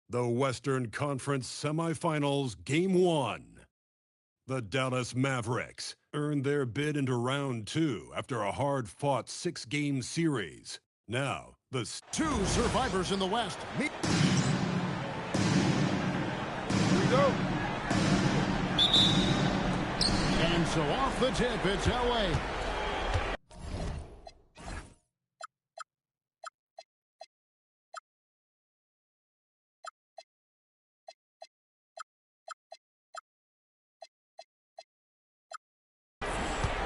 The Western Conference Semifinals Game 1. The Dallas Mavericks earned their bid into round 2 after a hard-fought 6-game series. Now, the two survivors in the West meet. Here we go. And so off the tip, it's LA.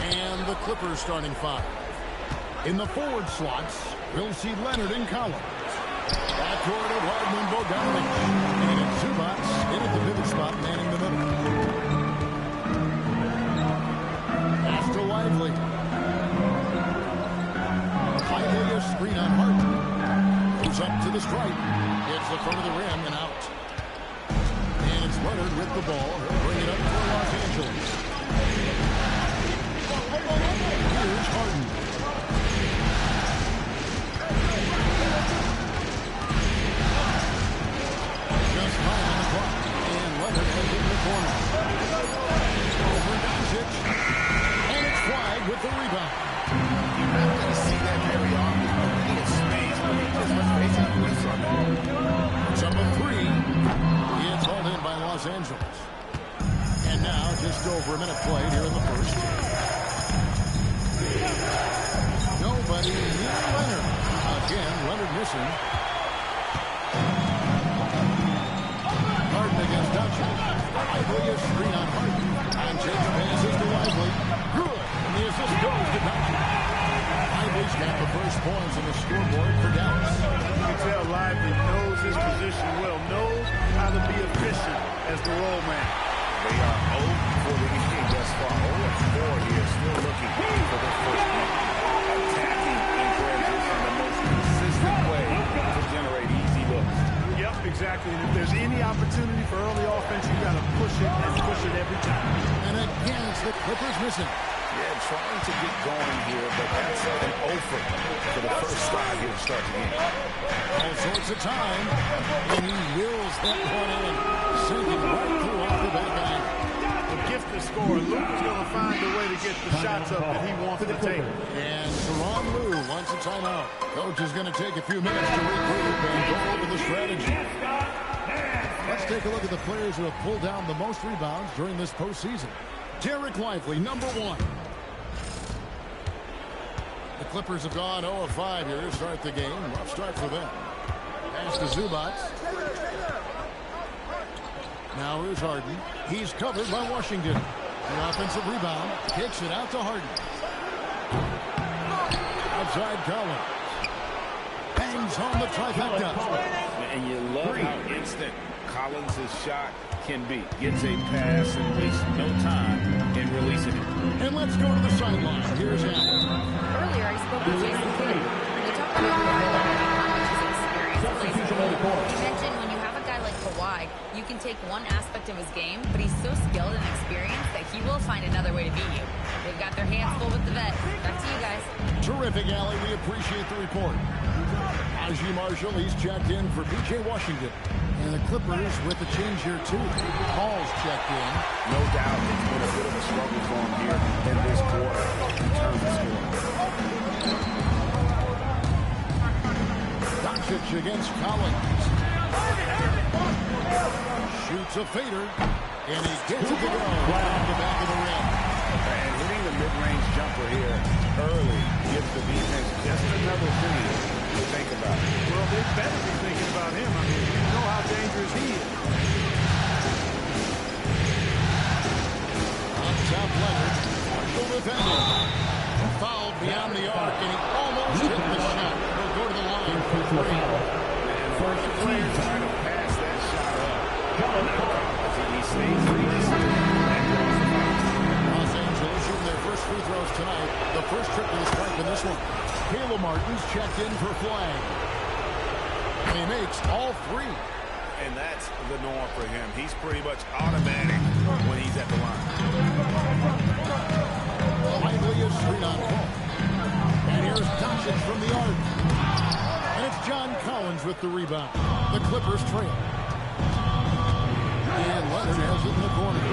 And the Clippers starting five. In the forward slots, we'll see Leonard and Collins. Backcourt of Hardman, Bogdanovich. And it's Zubac in at the pivot spot, manning the middle. Pass to Lively. Lively, a screen on Harden. Goes up to the stripe. Hits the front of the rim and out. And it's Leonard with the ball. He'll bring it up for Los Angeles. Here's Harden. Just 9 on the clock. And Leonard has it in the corner. Over Doncic. And it's flagged with the rebound. You don't really see that very often. He has space, but he just must basically waste on that. It's up a 3. It's hauled in by Los Angeles. And now just over a minute played here in the first. Nobody near Leonard. Again, Leonard missing. Harden against Doncic. Lively, a screen on Harden. Doncic passes to Lively. Good. And the assist goes to Doncic. Lively's got the first points on the scoreboard for Dallas. You can tell Lively knows his position well, knows how to be efficient as the roll man. They are 0 for the game thus far. 0-4 here, still looking for the first one. Attacking in transition, the most consistent way to generate easy looks. Yep, exactly. And if there's any opportunity for early offense, you got to push it and push it every time. And again, it's the Clippers missing. Yeah, trying to get going here, but that's an offer for the first drive here to start the game. All sorts of time, and he wills that one in, sinking right through off the back end. The gifted scorer, Luke is going to find a way to get the shots up that he wants to take. And Teron Lue wants a timeout. Coach is going to take a few minutes to regroup and go over the strategy. Let's take a look at the players who have pulled down the most rebounds during this postseason. Derek Lively, number 1. The Clippers have gone 0 of 5 here to start the game. Rough start for them. Pass to Zubac. Now here's Harden. He's covered by Washington. The offensive rebound. Kicks it out to Harden. Outside Collins. Bangs home the trifecta. And you love how instant Collins' shot can be. Gets a pass and wastes no time in releasing it. And let's go to the sideline. Here's Allen. Earlier, I spoke with Jason Kidd. We talked about how much his experience plays. He mentioned when you have a guy like Kawhi, you can take one aspect of his game, but he's so skilled and experienced that he will find another way to beat you. They've got their hands full with the vet. Back to you guys. Terrific, Allie. We appreciate the report. Najee Marshall, he's checked in for P.J. Washington. And the Clippers with the change here, too. Paul's checked in. No doubt it's been a bit of a struggle for him here in this quarter in terms of scoring. Doncic against Collins. Shoots a fader. And he gets it to go around the back of the rim. And hitting the mid-range jumper here early gives the defense just another thing to think about. Well, they better be thinking about him. I mean, you know how dangerous he is. On top, Leonard. Marshall defending. Fouled beyond the arc, and he almost hit the shot. He'll go to the line for 3. And first player trying to pass that shot up. He stays releasing and goes to Los Angeles shooting their first free throws tonight. The first trip to the stripe in this one. Caleb Martin's checked in for flag. And he makes all 3. And that's the norm for him. He's pretty much automatic when he's at the line. Lively is screen on ball. And here's Doncic from the arc. And it's John Collins with the rebound. The Clippers trail. And Leonard has it in the corner.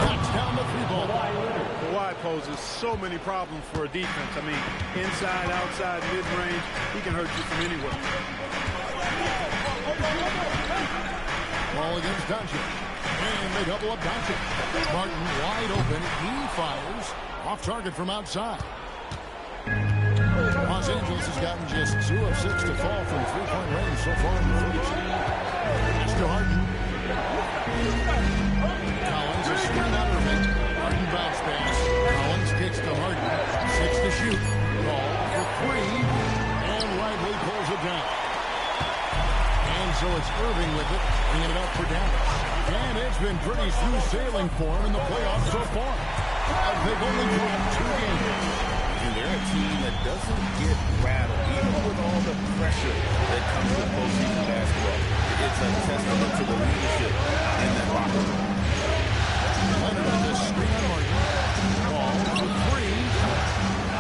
Knocks down the three ball. Kawhi poses so many problems for a defense. I mean, inside, outside, mid-range, he can hurt you from anywhere. Ball against Doncic. And they double up Doncic. Martin wide open. He fires. Off target from outside. Los Angeles has gotten just 2 of 6 to fall from three-point range so far in the first. It's to Harden. Collins a screen on Irving. Harden bounce pass. Collins kicks to Harden. 6 to shoot. Ball for 3. And Lively pulls it down. And so it's Irving with it, bringing it up for Dallas. And it's been pretty smooth sailing for him in the playoffs so far. They've only dropped 2 games. And they're a team that doesn't get rattled, even with all the pressure that comes with postseason basketball. It's a testament to the leadership in that locker room. Leonard on this screen on Martin. Ball for 3.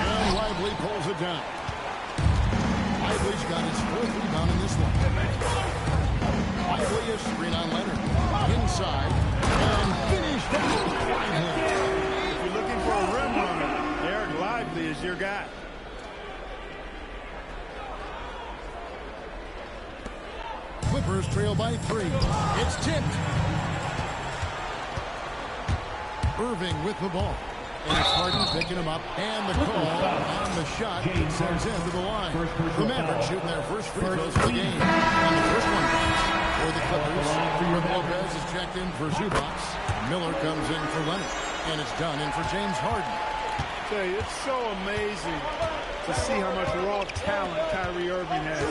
And Lively pulls it down. Lively's got his 4th rebound in this one. Lively a screen on Leonard. Inside. And finished by him. If you're looking for a rim runner, Lively is your guy. Clippers trail by 3. It's tipped. Irving with the ball. And it's Harden picking him up. And the call on the shot sends him to the line. The Mavericks shooting their first free throws of the game. And the first one comes for the Clippers. Lopez is checked in for Zubac. Miller comes in for Leonard. And it's done in for James Harden. It's so amazing to see how much raw talent Kyrie Irving has.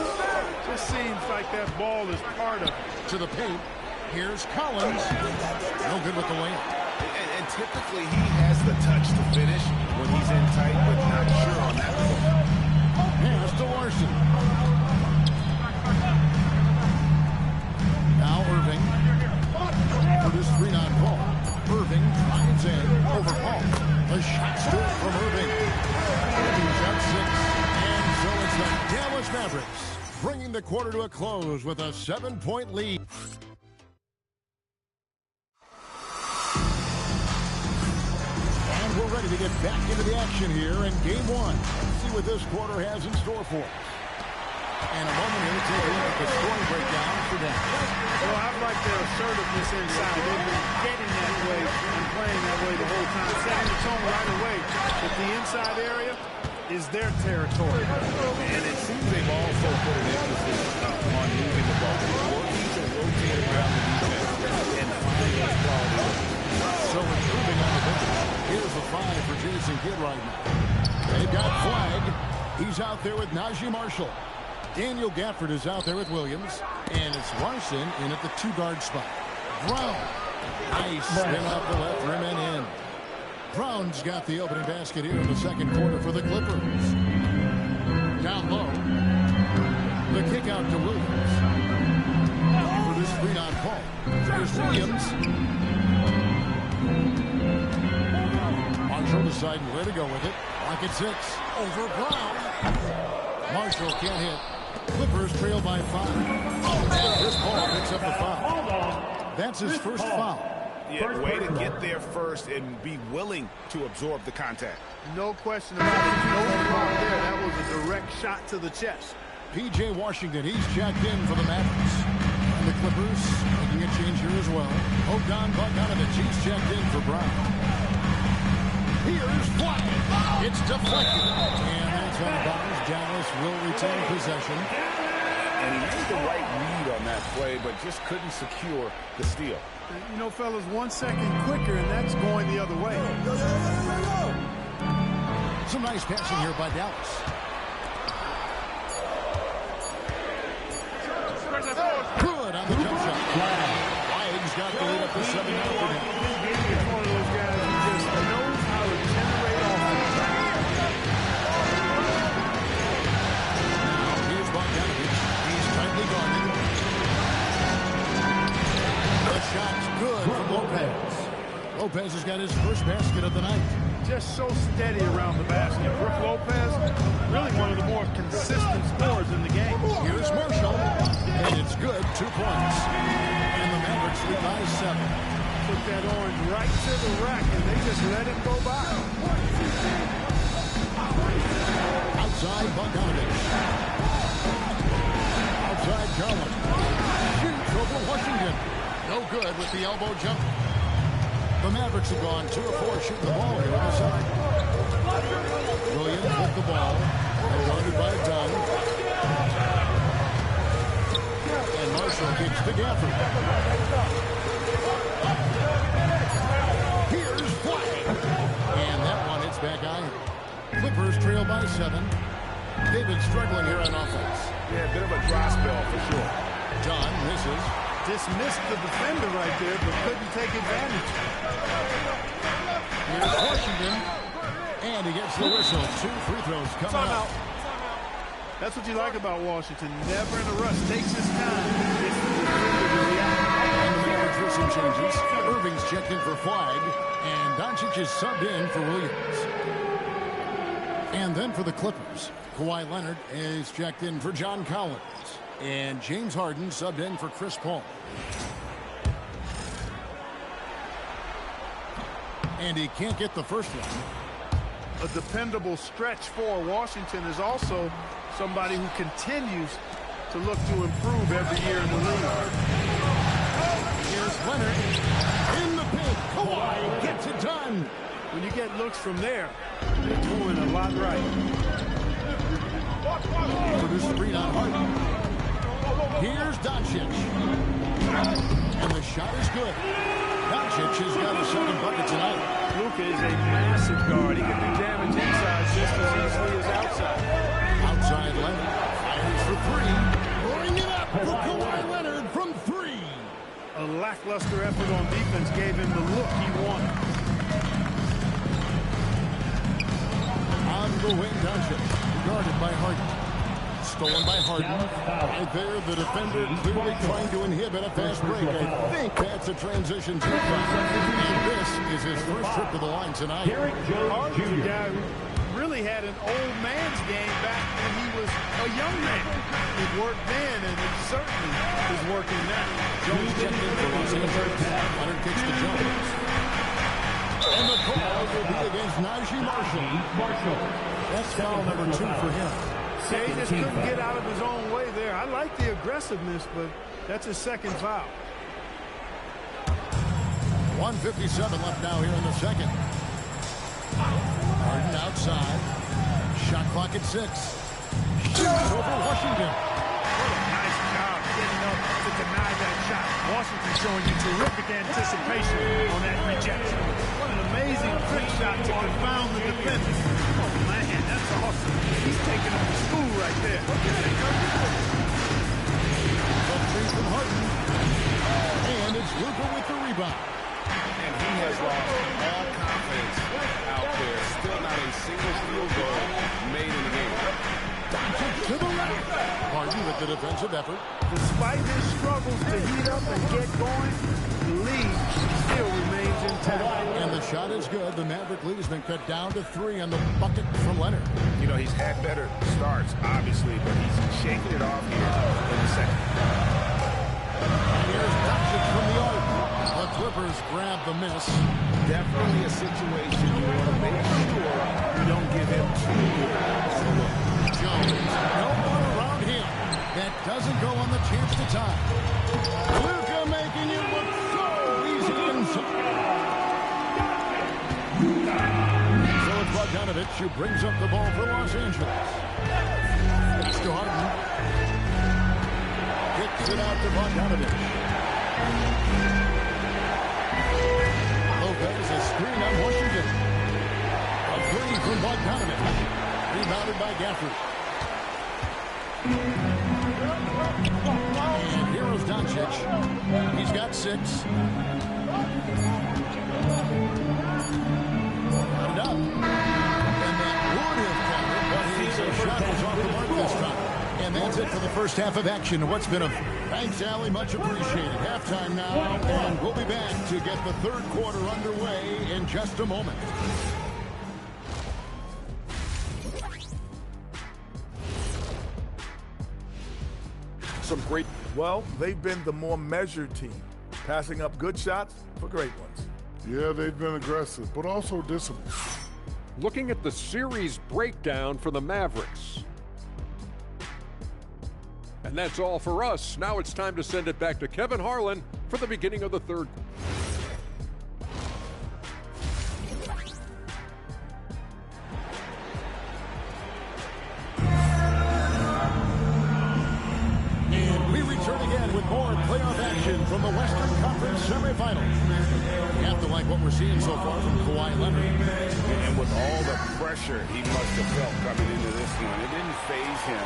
Just seems like that ball is part of it. To the paint. Here's Collins. No good with the layup. And typically he has the touch to finish when he's in tight, but not sure on that one. Pass to Larson. Now Irving. For this screen on Paul. Irving drives in over Paul. The shot's good from Irving. He's up 6. And so it's the Dallas Mavericks bringing the quarter to a close with a 7-point lead. And we're ready to get back into the action here in Game 1. Let's see what this quarter has in store for us. And a moment here to take a look at the scoring breakdown for Dallas. Well, I like their assertiveness inside. They've been getting that way and playing that way the whole time, setting the tone right away. But the inside area is their territory. And it seems they've also put an emphasis on moving the ball. Working to rotate around the defense and find those quality. So improving on the bench. Here's the 5 for Jason Kidd right now. They've got Flag. He's out there with Najee Marshall. Daniel Gafford is out there with Williams. And it's Larson in at the 2-guard spot. Brown. Nice spin off the left rim and in. Brown's got the opening basket here in the second quarter for the Clippers. Down low. The kick out to Williams. For this screen on Paul. There's Williams. Marshall deciding where to go with it. Lock at 6. Over Brown. Marshall can't hit. Clippers trail by 5. Chris Paul picks up the foul. That's his first foul. Yeah, way to get there first and be willing to absorb the contact. No question about it. No problem there. That was a direct shot to the chest. P.J. Washington, he's checked in for the Mavericks. And the Clippers making a change here as well. Bogdan Bogdanovic, he's checked in for Brown. Here's Flag. It's deflected. And that's out of bounds. Dallas will retain possession. And he made the right read on that play, but just couldn't secure the steal. You know, fellas, 1 second quicker, and that's going the other way. Some nice passing here by Dallas. Good on the jump shot. Flag's got the lead up to 7 now for him. He's one of those guys who just knows how to generate offense. Now here's Bogdanovic. He's tightly guarded. The shot's good from Lopez. Lopez has got his first basket of the night. Just so steady around the basket. Brook Lopez, really one of the more consistent scorers in the game. Here's Marshall. And it's good. 2 points. And the Mavericks Moxley by 7. Took that orange right to the rack, and they just let him go by. Outside Bogdanovich. Outside Garland. Shoots over Washington. No good with the elbow jump. The Mavericks have gone 2 of 4 shooting the ball here on the side. Williams with the ball. They're guarded by Dunn. And Marshall kicks to Gafford. Here's Flag. And that one hits back iron. Clippers trail by 7. They've been struggling here on offense. Yeah, a bit of a dry spell for sure. Dunn misses. Dismissed the defender right there, but couldn't take advantage. Here's Washington. And he gets the whistle. 2 free throws coming up. That's what you like about Washington. Never in a rush. Takes his time. And the Mavericks with some changes. Irving's checked in for Flag. And Doncic is subbed in for Williams. And then for the Clippers, Kawhi Leonard is checked in for John Collins. And James Harden subbed in for Chris Paul. And he can't get the first one. A dependable stretch for Washington is also somebody who continues to look to improve every year in the league. Here's Leonard in the paint. Kawhi gets it done. When you get looks from there, they're doing a lot right. Produce screen on Harden. Here's Doncic. And the shot is good. Doncic has got a second bucket tonight. Luka is a massive guard. He can do damage inside just as easily as outside. Outside Leonard. Fires for 3. Bring it up for Kawhi Leonard from 3. A lackluster effort on defense gave him the look he wanted. On the wing, Doncic. Guarded by Harden. Stolen by Harden. Right there, the defender clearly trying to inhibit a fast break. I think that's a transition to and this is his first trip to the line tonight. Harden's a guy who really had an old man's game back when he was a young man. It worked then, and it certainly is working now. Jones checked in for Los Angeles. Leonard kicks to Jones. And the call will be against Najee Marshall. That's foul number 2 for him. Yeah, he just couldn't get out of his own way there. I like the aggressiveness, but that's his second foul. 1:57 left now here in the second. Harden outside. Shot clock at 6. Shoots over Washington. Nice job getting up to deny that shot. Washington showing you terrific anticipation on that rejection. What an amazing trick shot to confound the defenders. Oh, man, that's awesome. He's taking him to school right there. The 3 from Harden. And it's Luka with the rebound. And he has lost all confidence out there. Still not a single field goal made in the game. Doncic to the right. Harden with the defensive effort. Despite his struggles to heat up and get going, the lead still remains intact. And the shot is good. The Maverick lead has been cut down to 3 on the bucket from Leonard. You know, he's had better starts, obviously, but he's shaking it off here in the second. And here's Doncic from the arc. The Clippers grab the miss. Definitely a situation you want to make sure you don't give him too good of a look. Jones, no one around him. That doesn't go on the chance to tie. Luka making it look so easy inside. So it's Bogdanovich who brings up the ball for Los Angeles. It's to Harden. Kicks it out to Bogdanovich. Lopez is screen on Washington. A 3 from Bogdanovich. Rebounded by Gafford. And here's Doncic. He's got 6. Got it up. And that would have counted, but his shot was off the mark this time. And that's it for the first half of action. What's been a thanks, Allie. Much appreciated. Halftime now, and we'll be back to get the third quarter underway in just a moment. Some great. Well, they've been the more measured team. passing up good shots for great ones. Yeah, they've been aggressive, but also disciplined. Looking at the series breakdown for the Mavericks. And that's all for us. Now it's time to send it back to Kevin Harlan for the beginning of the third. And we return again with more playoff action from the Western Conference semifinals. You have to like what we're seeing so far from Kawhi Leonard. And with all the pressure he must have felt coming into this one, it didn't faze him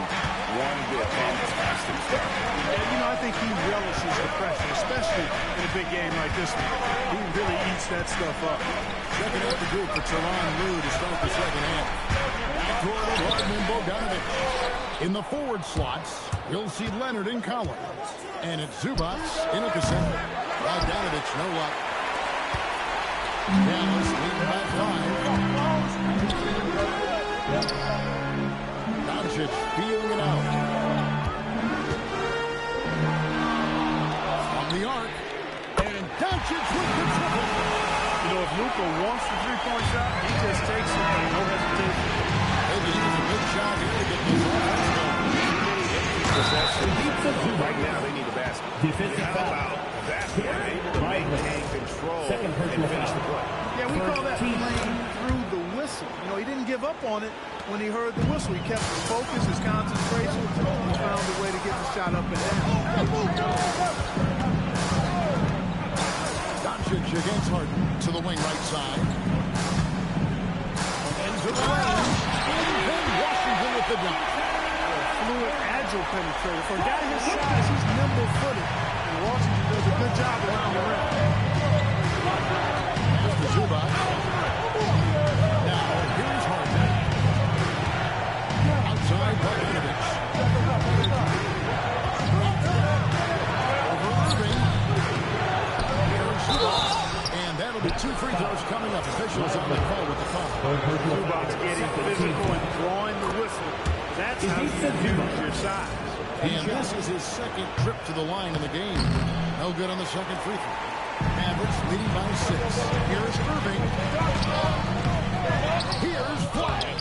one bit. Fantastic stuff. And, you know, I think he relishes the pressure, especially in a big game like this one. He really eats that stuff up. Second half to do for Tyronn Lue to start the second half. Backcourt of Harden and Bogdanovic. In the forward slots, you'll see Leonard and Collins. And it's Zubac in at the center. Bogdanovic, no luck. Dallas leading by 5. Doncic feeling it out. On the arc. And Doncic with the triple. You know, if Luka wants the three-point shot, he just takes it with no hesitation. Maybe he was a big shot here to get this offense going. Possession. Right now, they need a basket. How about that one? Able to maintain control and finish the play. Yeah, we call that playing through the whistle. You know, he didn't give up on it when he heard the whistle. He kept his focus, his concentration, and found a way to get the shot up and down. Doncic against Harden to the wing right side. Into the lane. And then Washington with the dunk. Fluid, agile penetrator. For a guy his size, he's nimble-footed. And Washington does a good job around the rim. After Zubac. Now, here's Harden. Outside Bogdanovic. Over Irving. Here's Zubac. And that'll be 2 free throws coming up. Officials on the call with the call. Zubac getting physical and drawing the whistle. That's how you use your size. And this is his second trip to the line in the game. No good on the second free throw. Mavericks leading by 6. Here's Irving. Here's Flag.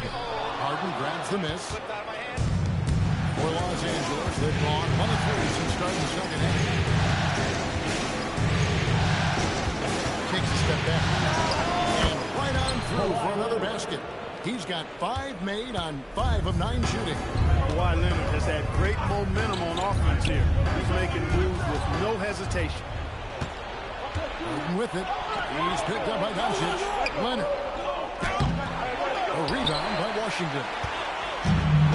Harden grabs the miss. For Los Angeles, they've gone 1 of 3 since starting the second half. Takes a step back. And right on through for another basket. He's got 5 made on 5 of 9 shooting. Kawhi Leonard has had great momentum on offense here. He's making moves with no hesitation. Harden with it. He's picked up by Doncic. Leonard. A rebound by Washington.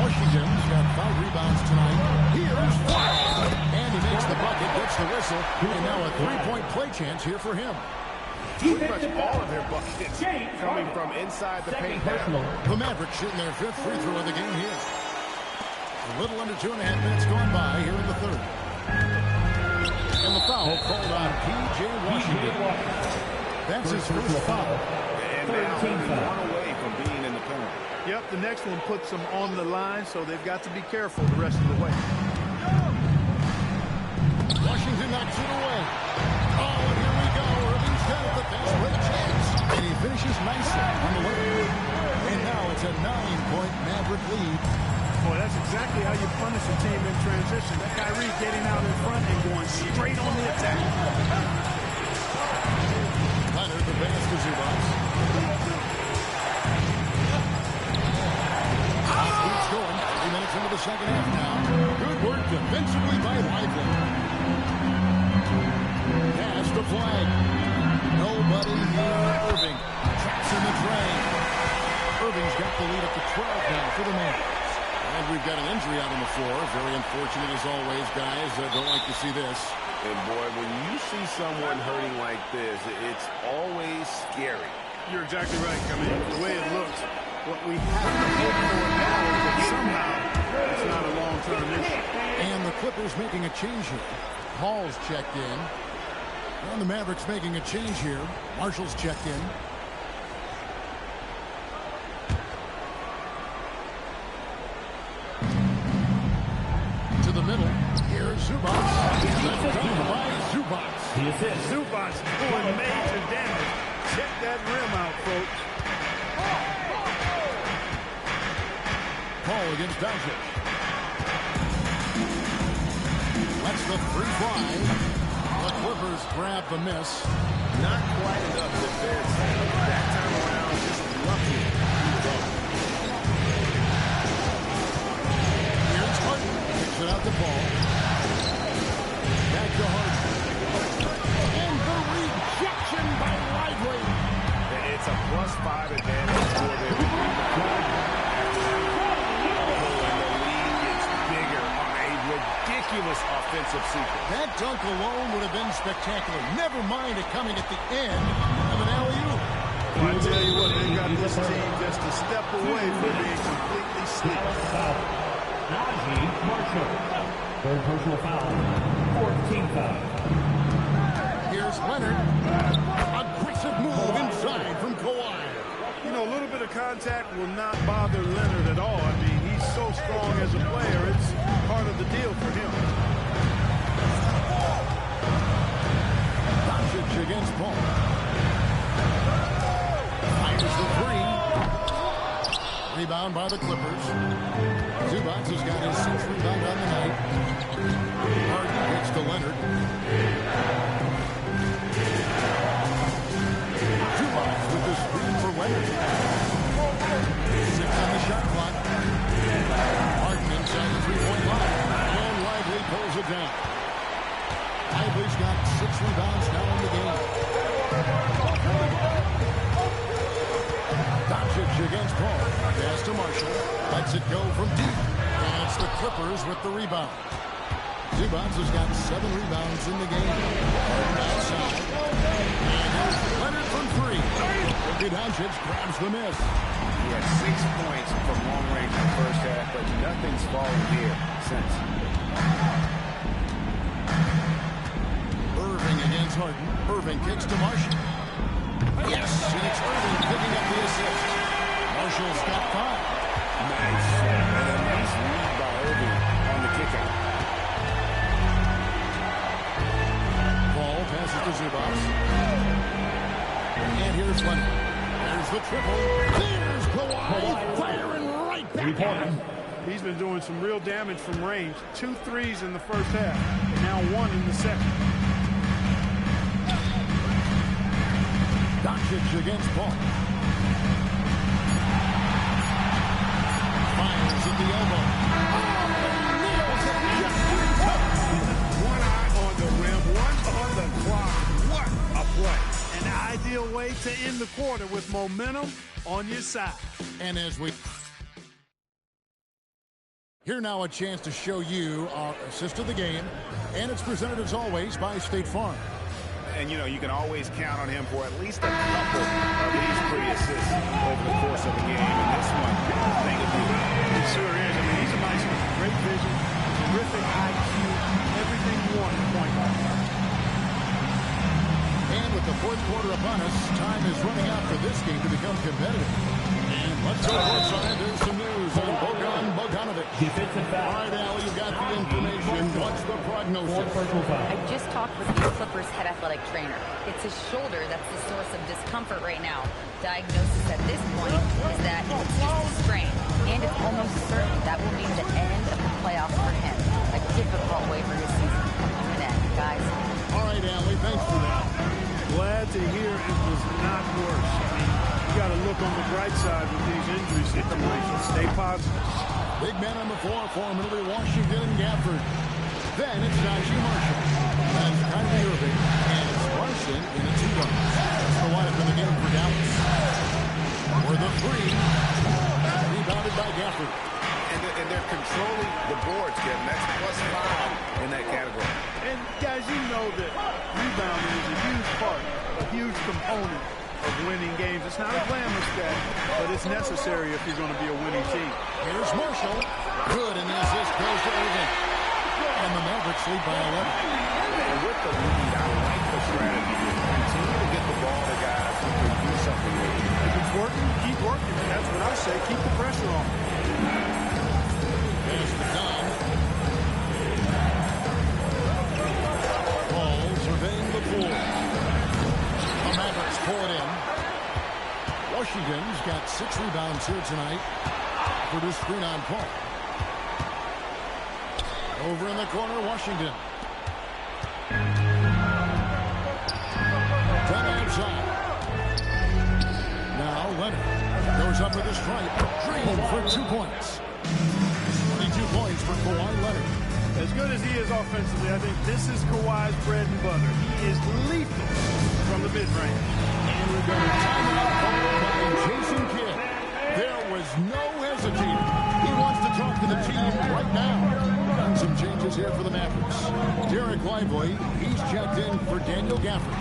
Washington's got 5 rebounds tonight. Here's Flag. And he makes the bucket, gets the whistle, and now a 3-point play chance here for him. Pretty much all of their buckets coming from inside the paint. The Mavericks shooting their 5th free throw of the game here. A little under 2.5 minutes gone by here in the third. And the foul called on P.J. Washington. That's his first foul. And now only 1 away from being in the penalty. Yep, the next one puts them on the line, so they've got to be careful the rest of the way. Washington knocks it away. Oh, and here we go. Irving's got the fast break chance. And he finishes nicely on the way. And now it's a 9-point Maverick lead. Boy, that's exactly how you punish a team in transition. Kyrie getting out in front and going straight on the attack. Leonard, the pass to Zubac. Keeps going. 3 minutes into the second half now. Good work defensively by Lively. Pass to Flag. Nobody near Irving. Traps in the drain. Irving's got the lead up to 12 now for the Mavericks. And we've got an injury out on the floor. Very unfortunate as always, guys. Don't like to see this. And boy, when you see someone hurting like this, it's always scary. You're exactly right. I mean, the way it looks, what we have to hope for now is that somehow it's not a long-term issue. And the Clippers making a change here. Hall's checked in. And the Mavericks making a change here. Marshall's checked in. To the middle. Here's Zubac. By Zubac. Zubac doing major damage. Check that rim out, folks. Paul against Doncic. Lets the three fly. The Clippers grab the miss. Not quite enough defense. That time around, just lucky. Here's Harden. Kicks it out to Paul. Back to Harden. And the rejection by Lively. It's a +5 advantage for them. Ridiculous offensive sequence. That dunk alone would have been spectacular. Never mind it coming at the end of an alley-oop. Well, I tell you what, they got this team just a step away from being completely sleepy. Marshall. Third personal foul. 14th foul. Here's Leonard. Aggressive move inside from Kawhi. You know, a little bit of contact will not bother Leonard at all. I mean, he's so strong as a player. It's part of the deal for him. Doncic against Paul. Fires the three. Rebound by the Clippers. Zubac has got his 6th rebound on the night. Harden gets to Leonard. Zubac with the screen for Leonard. 6 on the shot clock. Harden inside the three-point line. And Lively pulls it down. Lively's got 6 rebounds now in the game. Doncic against Paul. Pass to Marshall. Lets it go from deep. And it's the Clippers with the rebound. Zubac has got 7 rebounds in the game. Harden outside. And here's Leonard from 3. Doncic grabs the miss. He had 6 points from long range in the first half, but nothing's fallen here since. Irving against Harden. Irving kicks to Marshall. Yes, and it's Irving picking up the assist. Marshall's got 5. Nice. And a nice lead by Irving on the kickout. Paul passes to Zubac. And here's Leonard. There's the triple. There's Kawhi firing right back at him. He's been doing some real damage from range. 2 threes in the first half. And now 1 in the second. Doncic against Paul. Fires at the elbow. Nails it just in time. 1 eye on the rim, 1 on the clock. What a play. An ideal way to end the quarter with momentum on your side. And as we... Here now a chance to show you our assist of the game. And it's presented as always by State Farm. And, you know, you can always count on him for at least a couple of these free assists over the course of the game. And this one, thing of beauty. He sure is. I mean, he's a nice one. Great vision, terrific IQ, everything you want in point guard. And with the fourth quarter upon us, time is running out for this game to become competitive. And let's go outside. There's some news on Bogdanovic. Defensive foul. All right, Al, you got the information. What's the prognosis? I just talked with the Clippers head athletic trainer. It's his shoulder that's the source of discomfort right now. Diagnosis at this point is that it's just a strain, and it's almost certain that will mean the end of the playoffs for him. A difficult way for his season to come to an end, guys. All right, Allie, thanks for that. Glad to hear it was not worse. I mean, you got to look on the bright side with these injury situations. Stay positive. Big man on the floor for Middle Washington and Gafford. Then it's Najee Marshall. Then Kyrie Irving. And it's Larson in a 2-1. That's the lineup in the game for Dallas. For the 3. Rebounded by Gafford. And they're controlling the boards, Kevin. That's +5 in that category. And, guys, you know that rebounding is a huge part, a huge component of winning games. It's not a glamour stat, but it's necessary if you're going to be a winning team. Here's Marshall. Good, and the assist goes to Irving. And the Mavericks lead by 11. And with the lead, I like the strategy. Continue to get the ball to guys who can do something with it. If it's working, keep working. That's what I say. Keep the pressure on. Pass to Dunn. Ball surveying the floor. Washington's got 6 rebounds here tonight for this screen on Paul. Over in the corner, Washington. From outside. Now Leonard goes up with a strike. Green for 2 points. 22 points for Kawhi Leonard. As good as he is offensively, I think this is Kawhi's bread and butter. He is lethal from the mid-range. And we're going to time out called by Jason Kidd. There was no hesitating. He wants to talk to the team right now. And some changes here for the Mavericks. Derek Lively, he's checked in for Daniel Gafford.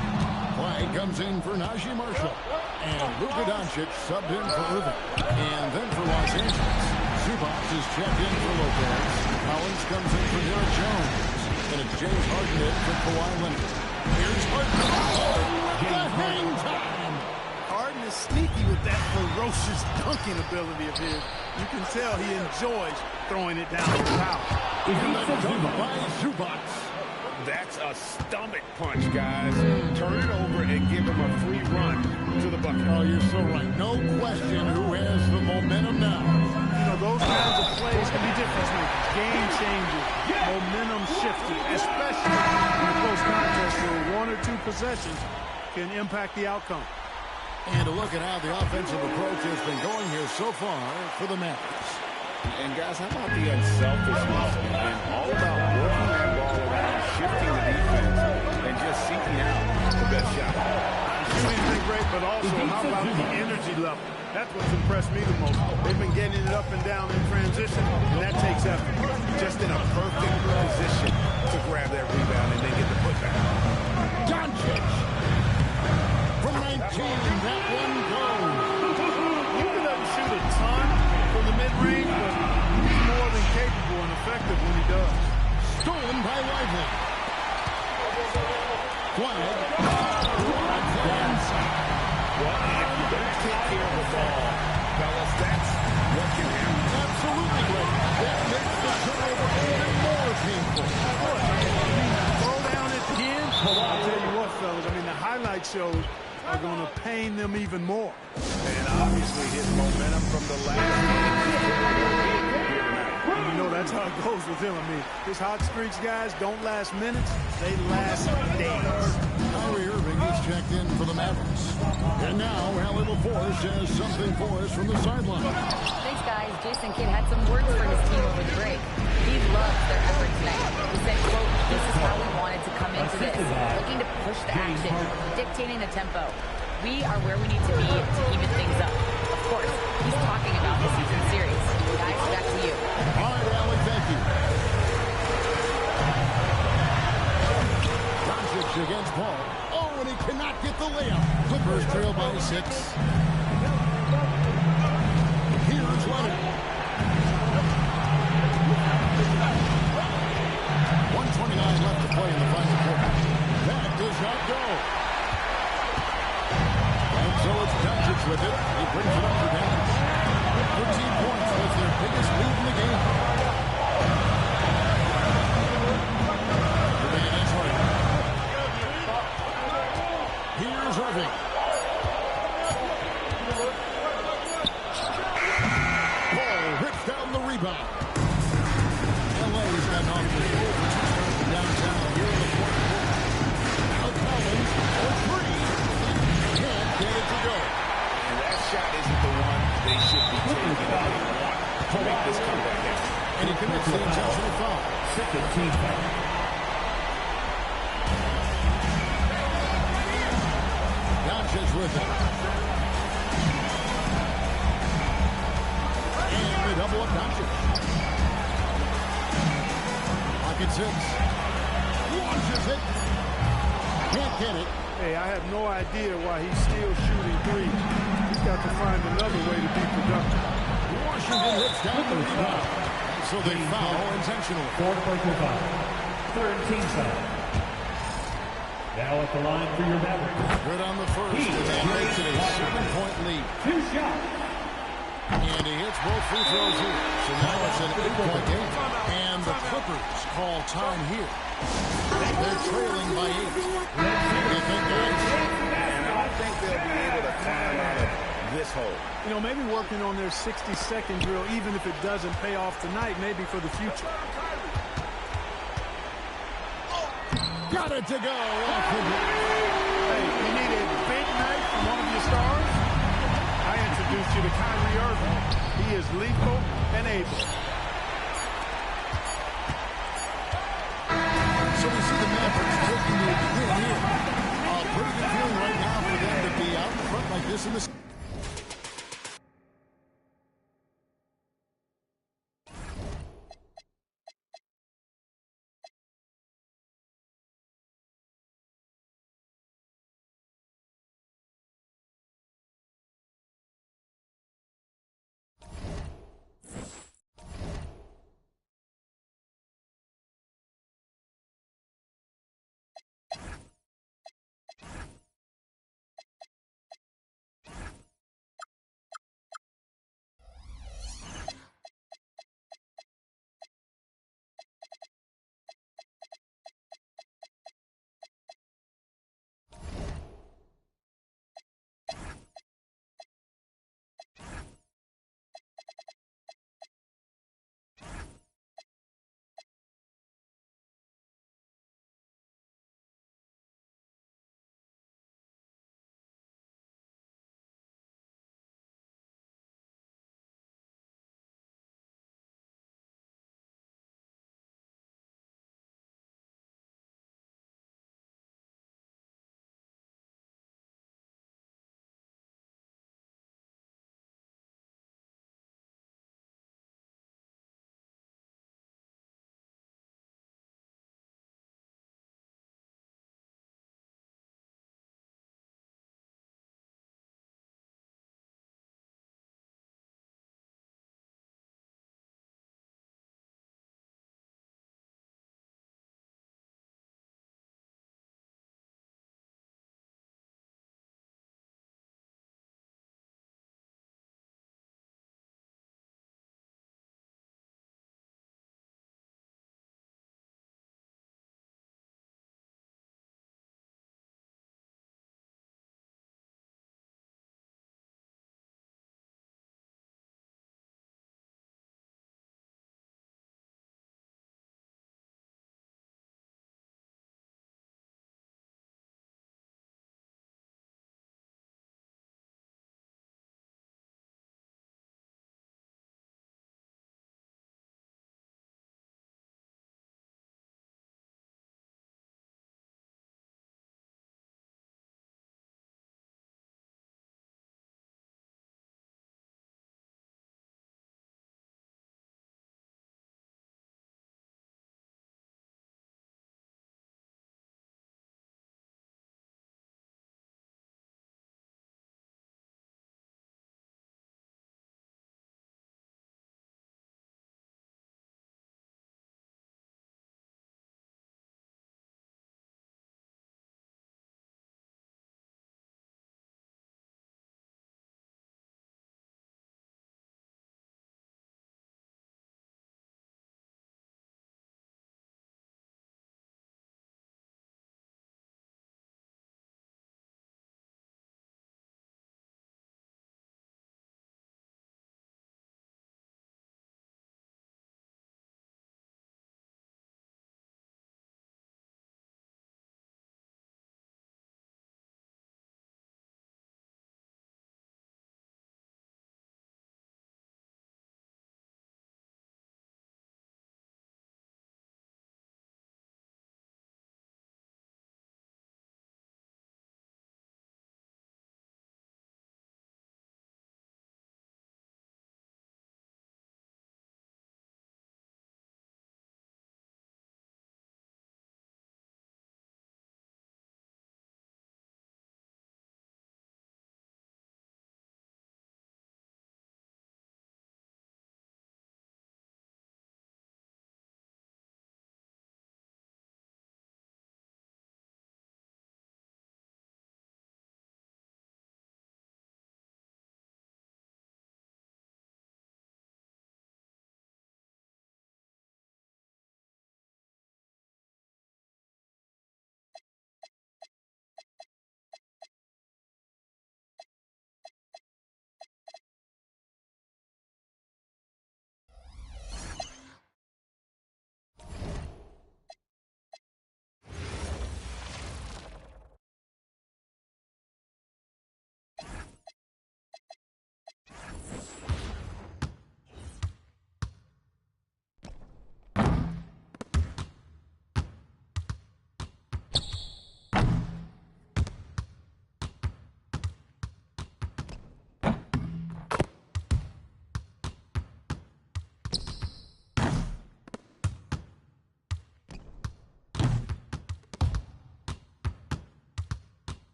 Clyde comes in for Najee Marshall. And Luka Doncic subbed in for Irving. And then for Los Angeles, Zubac is checked in for Lopez. Collins comes in for Derek Jones. And it's James Harden in for Kawhi Leonard. Here's Harden. The hang time. Harden is sneaky with that ferocious dunking ability of his. You can tell he enjoys throwing it down the foul. And the dunk by Zubac. That's a stomach punch, guys. Turn it over and give him a free run to the bucket. Oh, you're so right. No question who has the momentum now. You know, those kinds of plays can be difference makers, game changers, momentum shifters, especially in a close contest where 1 or 2 possessions can impact the outcome. And to look at how the offensive approach has been going here so far for the Mavericks. And guys, how about the unselfishness and all about working that ball around, shifting the defense, and just seeking out the best shot. Shooting's been great, but also how about the energy level? That's what's impressed me the most. They've been getting it up and down in transition, and that takes effort. Just in a perfect position to grab that rebound and then get the putback. Doncic. From 19, that one goes. Luka doesn't shoot a ton from the mid-range, but he's more than capable and effective when he does. Stolen by Lively. Flag. Well, if you don't take care of the ball, fellas, that's what can happen. Absolutely great. That makes the turnover even more painful. Throw down at the end. I'll tell you what, fellas, I mean, the highlight shows are going to pain them even more. And obviously his momentum from the last game. You know, that's how it goes with him. I mean, his hot streaks, guys, don't last minutes. They last days. Kyrie Irving is checked in for the Mavericks. And now, Allie LaForce has something for us from the sideline. Thanks, guys. Jason Kidd had some words for his team over the break. He loves their effort tonight. He said, quote, "This is how we wanted to come into this. Looking to push the action, dictating the tempo. We are where we need to be to even things up." Of course, he's talking about the season series. Guys, back to you. All right, Allie, thank you. Doncic against Paul. Oh, and he cannot get the layup. Clippers trail by 6. Here's Leonard. 1:29 left to play in the final quarter. That does not go. And so it's Doncic with it. He brings it up for Dallas. 13 points was their biggest lead in the game. The man is Harden. Here's Irving. Paul rips down the rebound. LA's got an off the field for 2 starts from downtown here in the fourth quarter. Now Collins for 3. Can't get it to go. And that shot isn't the one they should be taking if they want to make this comeback happen. And he commits the intentional foul. Second team foul. Doncic with it. And they double up Doncic. Pocket 6. Launches it. Can't get it. Hey, I have no idea why he's still shooting threes. He's got to find another way to be productive. Washington hits down the rebound. So they foul intentionally. Fourth personal foul. Third team foul. Now at the line for your Mavericks. Good on the first, and that makes it a 7-point lead. 2 shots. And he hits both free throws here. So now it's an 8-point game. And the Clippers call time here. They're trailing by 8. What do you think, guys? And I think they'll be able to climb out of this hole. You know, maybe working on their 60-second drill, even if it doesn't pay off tonight, maybe for the future. Got it to go. Hey, you need a big night from one of your stars? I introduced you to Kyrie Irving. He is lethal and able. So we see the Mavericks taking the win here. Pretty good feeling right now for them to be out in front like this in the